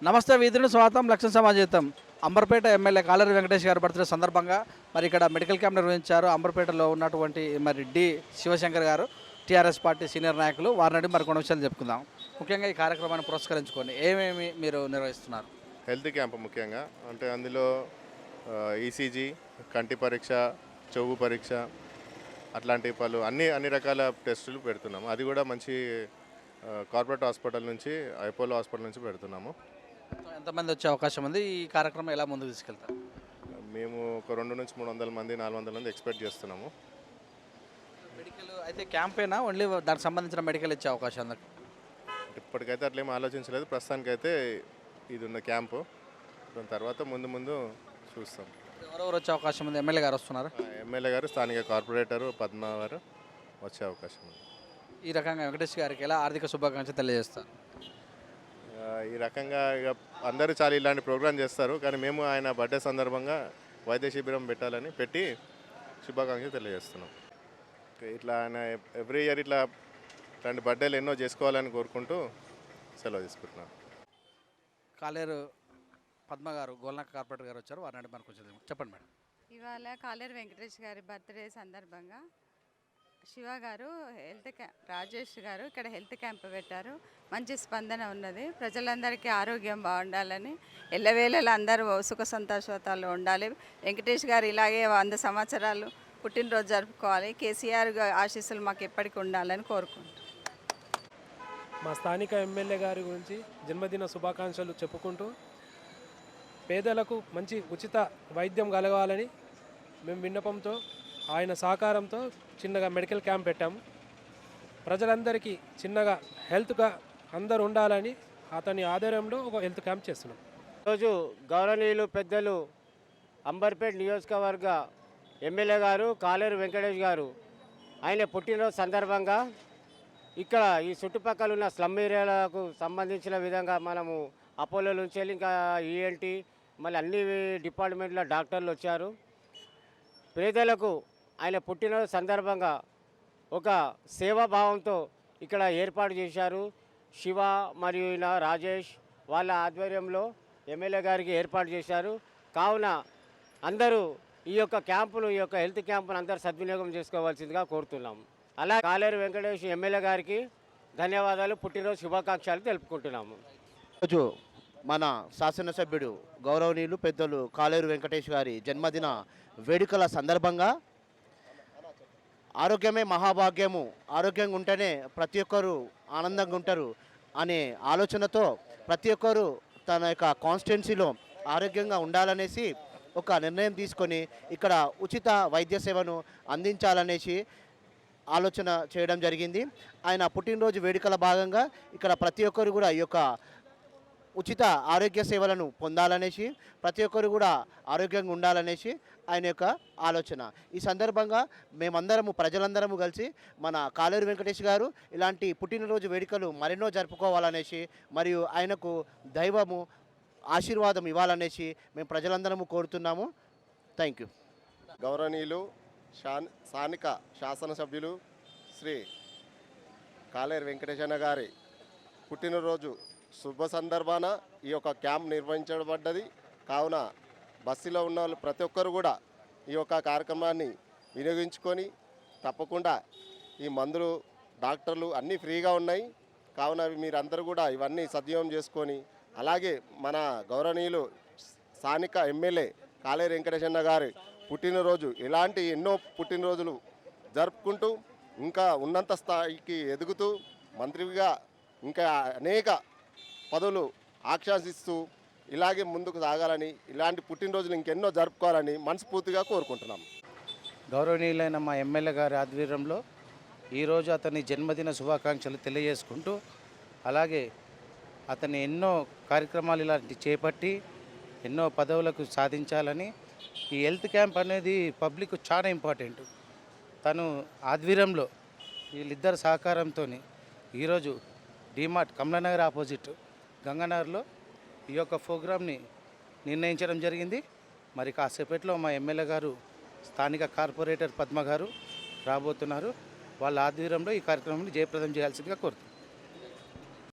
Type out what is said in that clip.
నమస్తే వీధుని స్వాగతం లక్ష్యం సమాజేతం. అంబర్పేట ఎమ్మెల్యే కాలేరు వెంకటేష్ గారి బర్త్డే సందర్భంగా మరి ఇక్కడ మెడికల్ క్యాంప్ నిర్వహించారు. అంబర్పేటలో ఉన్నటువంటి మరి శివశంకర్ గారు టీఆర్ఎస్ పార్టీ సీనియర్ నాయకులు వారిని మరి కొన్ని విషయాలు చెప్పుకుందాం. ముఖ్యంగా ఈ కార్యక్రమాన్ని పురస్కరించుకొని ఏమేమి మీరు నిర్వహిస్తున్నారు? హెల్త్ క్యాంప్ ముఖ్యంగా అంటే అందులో ఈసీజీ, కంటి పరీక్ష, చెవు పరీక్ష అట్లాంటి పలు అన్ని రకాల టెస్టులు పెడుతున్నాము. అది కూడా మంచి కార్పొరేట్ హాస్పిటల్ నుంచి, అపోలో హాస్పిటల్ నుంచి పెడుతున్నాము. ఎంతమంది వచ్చే అవకాశం ఉంది? ఈ కార్యక్రమం ఎలా ముందుకు తీసుకెళ్తారు? మేము ఒక 200 నుంచి 300 మంది 400 మంది ఎక్స్పెక్ట్ చేస్తున్నాము. మెడికల్ అయితే క్యాంపేనా ఓన్లీ దానికి సంబంధించిన మెడికల్ ఇచ్చే అవకాశం ఉంది? ఇప్పటికైతే అట్లేం ఆలోచించలేదు. ప్రస్తుతానికైతే ఇది ఉన్న క్యాంపు. దాని తర్వాత ముందు చూస్తాం. ఎవరెవరు వచ్చే అవకాశం ఉంది? ఎమ్మెల్యే గారు వస్తున్నారు? ఎమ్మెల్యే గారు, స్థానిక కార్పొరేటరు పద్మ గారు వచ్చే అవకాశం ఉంది. ఈ రకంగా వెంకటేష్ గారికి ఎలా ఆర్థిక శుభాకాంక్షలు తెలియజేస్తారు? ఈ రకంగా ఇక అందరూ చాలా ఇలాంటి ప్రోగ్రాం చేస్తారు, కానీ మేము ఆయన బర్త్డే సందర్భంగా వైద్య శిబిరం పెట్టి శుభాకాంక్షలు తెలియజేస్తున్నాం. ఇట్లా ఆయన ఎవ్రీ ఇయర్ ఇట్లాంటి బర్త్డేలు ఎన్నో చేసుకోవాలని కోరుకుంటూ సెలవు తీసుకుంటున్నాం. కాలేరు పద్మ గారు, గోల్నాక కార్పొరేటర్ గారు వచ్చారు. వారిని మనకు చెప్పండి మేడం. ఇవాళ కాలేరు వెంకటేష్ గారి బర్త్డే సందర్భంగా శివ గారు రాజేష్ గారు ఇక్కడ హెల్త్ క్యాంప్ పెట్టారు. మంచి స్పందన ఉన్నది. ప్రజలందరికీ ఆరోగ్యం బాగుండాలని, ఎల్లవేళలా అందరూ సుఖ సంతోషాలతో ఉండాలి. వెంకటేష్ గారు ఇలాగే 100 సంవత్సరాలు పుట్టినరోజు జరుపుకోవాలి. కేసీఆర్ ఆశీస్సులు మాకు ఎప్పటికీ ఉండాలని కోరుకుంటున్నాం. మా స్థానిక ఎమ్మెల్యే గారి గురించి జన్మదిన శుభాకాంక్షలు చెప్పుకుంటూ పేదలకు మంచి ఉచిత వైద్యం కలగాలని మేము విన్నపంతో ఆయన సహకారంతో చిన్నగా మెడికల్ క్యాంప్ పెట్టాము. ప్రజలందరికీ చిన్నగా హెల్త్గా అందరూ ఉండాలని అతని ఆధ్వర్యంలో ఒక హెల్త్ క్యాంప్ చేస్తున్నాం. ఈరోజు గౌరవనీయులు పెద్దలు అంబర్పేట నియోజకవర్గ ఎమ్మెల్యే గారు కాలేరు వెంకటేష్ గారు ఆయన పుట్టినరోజు సందర్భంగా ఇక్కడ ఈ చుట్టుపక్కల ఉన్న స్లమ్ ఏరియాలకు సంబంధించిన విధంగా మనము అపోలో నుంచి వెళ్ళి ఇంకా ఈఎన్టీ మళ్ళీ అన్ని డిపార్ట్మెంట్ల డాక్టర్లు వచ్చారు. పేదలకు ఆయన పుట్టినరోజు సందర్భంగా ఒక సేవాభావంతో ఇక్కడ ఏర్పాటు చేశారు. శివ మరియు రాజేష్ వాళ్ళ ఆధ్వర్యంలో ఎమ్మెల్యే గారికి ఏర్పాటు చేశారు. కావున అందరూ ఈ యొక్క క్యాంపును, ఈ యొక్క హెల్త్ క్యాంపును అందరూ సద్వినియోగం చేసుకోవాల్సిందిగా కోరుతున్నాము. అలా కాలేరు వెంకటేష్ ఎమ్మెల్యే గారికి ధన్యవాదాలు, పుట్టినరోజు శుభాకాంక్షలు తెలుపుకుంటున్నాము. ఈరోజు మన శాసనసభ్యుడు గౌరవనీయులు పెద్దలు కాలేరు వెంకటేష్ గారి జన్మదిన వేడుకల సందర్భంగా ఆరోగ్యమే మహాభాగ్యము, ఆరోగ్యంగా ఉంటేనే ప్రతి ఒక్కరు ఆనందంగా ఉంటారు అనే ఆలోచనతో ప్రతి ఒక్కరు తన యొక్క కాన్స్టిట్యున్సీలో ఆరోగ్యంగా ఉండాలనేసి ఒక నిర్ణయం తీసుకొని ఇక్కడ ఉచిత వైద్య సేవను అందించాలనేసి ఆలోచన చేయడం జరిగింది. ఆయన పుట్టినరోజు వేడుకల భాగంగా ఇక్కడ ప్రతి ఒక్కరు కూడా ఈ యొక్క ఉచిత ఆరోగ్య సేవలను పొందాలనేసి, ప్రతి ఒక్కరు కూడా ఆరోగ్యంగా ఉండాలనేసి ఆయన యొక్క ఆలోచన. ఈ సందర్భంగా మేమందరము, ప్రజలందరము కలిసి మన కాలేరు వెంకటేష్ గారు ఇలాంటి పుట్టినరోజు వేడుకలు మరెన్నో జరుపుకోవాలనేసి, మరియు ఆయనకు దైవము ఆశీర్వాదం ఇవ్వాలనేసి మేము ప్రజలందరము కోరుతున్నాము. Thank you. గౌరవనీయులు స్థానిక శాసనసభ్యులు శ్రీ కాలేరు వెంకటేశన్న గారి పుట్టినరోజు శుభ సందర్భాన ఈ యొక్క క్యాంప్ నిర్వహించబడ్డది. కావున బస్సులో ఉన్న వాళ్ళు ప్రతి ఒక్కరు కూడా ఈ యొక్క కార్యక్రమాన్ని వినియోగించుకొని తప్పకుండా ఈ మందులు, డాక్టర్లు అన్నీ ఫ్రీగా ఉన్నాయి. కావున మీరందరూ కూడా ఇవన్నీ సద్వినియోగం చేసుకొని, అలాగే మన గౌరవనీయులు స్థానిక ఎమ్మెల్యే కాలేరు వెంకటేశన్న గారి పుట్టినరోజు ఇలాంటి ఎన్నో పుట్టినరోజులు జరుపుకుంటూ ఇంకా ఉన్నంత స్థాయికి ఎదుగుతూ మంత్రిగా ఇంకా అనేక పదవులు ఆకాంక్షిస్తూ ఇలాగే ముందుకు సాగాలని, ఇలాంటి పుట్టినరోజులు ఇంకెన్నో జరుపుకోవాలని మనస్ఫూర్తిగా కోరుకుంటున్నాం. గౌరవనీయులైన మా ఎమ్మెల్యే గారి ఆధ్వర్యంలో ఈరోజు అతని జన్మదిన శుభాకాంక్షలు తెలియజేసుకుంటూ, అలాగే అతని ఎన్నో కార్యక్రమాలు ఇలాంటి చేపట్టి ఎన్నో పదవులకు సాధించాలని, ఈ హెల్త్ క్యాంప్ అనేది పబ్లిక్ చాలా ఇంపార్టెంట్. తను ఆధ్వర్యంలో వీళ్ళిద్దరు సహకారంతో ఈరోజు డిమార్ట్ కమలానగర్ ఆపోజిట్ గంగానగర్లో ఈ యొక్క ప్రోగ్రామ్ని నిర్ణయించడం జరిగింది. మరి కాసేపట్లో మా ఎమ్మెల్యే గారు, స్థానిక కార్పొరేటర్ పద్మ గారు రాబోతున్నారు. వాళ్ళ ఆధ్వర్యంలో ఈ కార్యక్రమాన్ని జయప్రదం చేయాల్సిందిగా కోరుతున్నాను.